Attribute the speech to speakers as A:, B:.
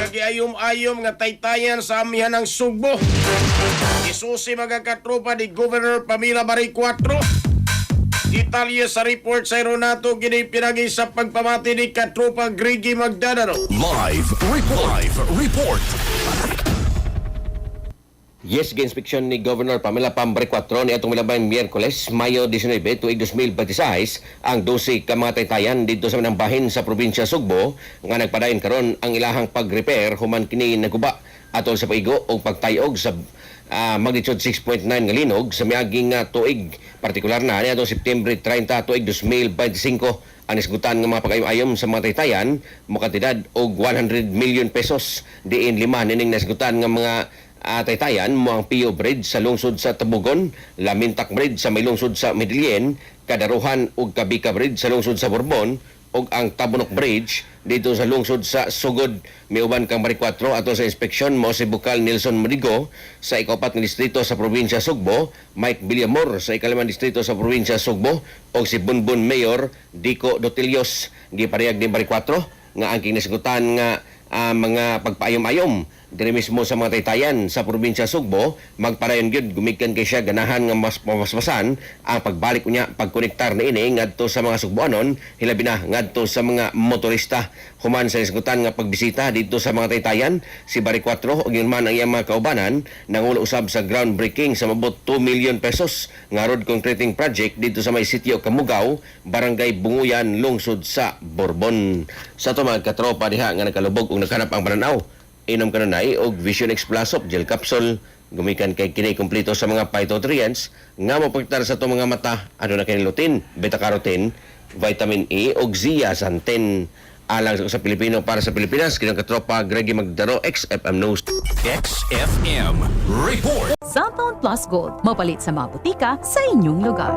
A: Nagiayom-ayom nga taytayan sa amihan ng Sugbo. Isusi mga katropa ni Governor Pamela Marie 4. Detalye sa report sa Renato ginipinagi sa pagpamati ni katropa Griggy Magdanano.
B: Live report.
C: Yes, gi-inspeksyon ni Governor Pamela Pambre 4 ni atong milabang Miyerkules, Mayo 19, tuig 2026 ang 12 ka mga taytayan dito sa manang bahin sa probinsya Sugbo nga nagpadayon karon ang ilahang pag-repair human kini naguba atol sa paigo o pagtayog sa magnitude 6.9 nga linog sa miaging tuig, partikular na ni atong September 30 tuig 2025 ang isgutan ng mga pag-ayom sa mga taytayan makatidad og 100 million pesos diin lima nining nasgutan ng mga taytayan mo ang Pio Bridge sa lungsod sa Tabugon, Lamintak Bridge sa may lungsod sa Medellin, Kadaruhan ug Kabika Bridge sa lungsod sa Borbon ug ang Tabunok Bridge dito sa lungsod sa Sugod. May uban kang Marie 4 ato sa inspeksyon mo si Bukal Nelson Morigo sa ikapat nga distrito sa probinsya Sugbo, Mike Villamor sa ikalimang distrito sa probinsya Sugbo ug si Bunbun Mayor Dico Dotilios. Giparehag ni Marie 4 nga ang kinasigutan nga mga pagpaayom-ayom diri mismo sa mga taytayan sa probinsya Sugbo, magparayon gyud gumikan kay siya ganahan nga mas mamasmasan ang pagbalik niya pagkonektar na ini ngadto sa mga Sugboanon, hilabi na ngadto sa mga motorista. Human sa isgutan nga pagbisita dito sa mga taytayan, si Bari 4 ug yun man ang iyang mga kaubanan nangulo usab sa groundbreaking sa mabot 2 million pesos nga road concreting project dito sa may sitio Kamugaw, Barangay Bunguyan, lungsod sa Borbon. Sa to mga katropa diha nga nakalubog ug naghanap ang pananaw, inom kanunay og Vision X Plus of Gel Capsule gumikan kay kini kumpleto sa mga phytonutrients nga mapagtar sa itong mga mata. Ano na kini lutein, beta-carotene, vitamin E ug zeaxanthin. Alang sa Pilipino para sa Pilipinas, kinang katropa Greggy Magdaro, XFM News.
B: XFM report.
D: Cellphone Plus Gold, mapalit sa mga butika sa inyong lugar.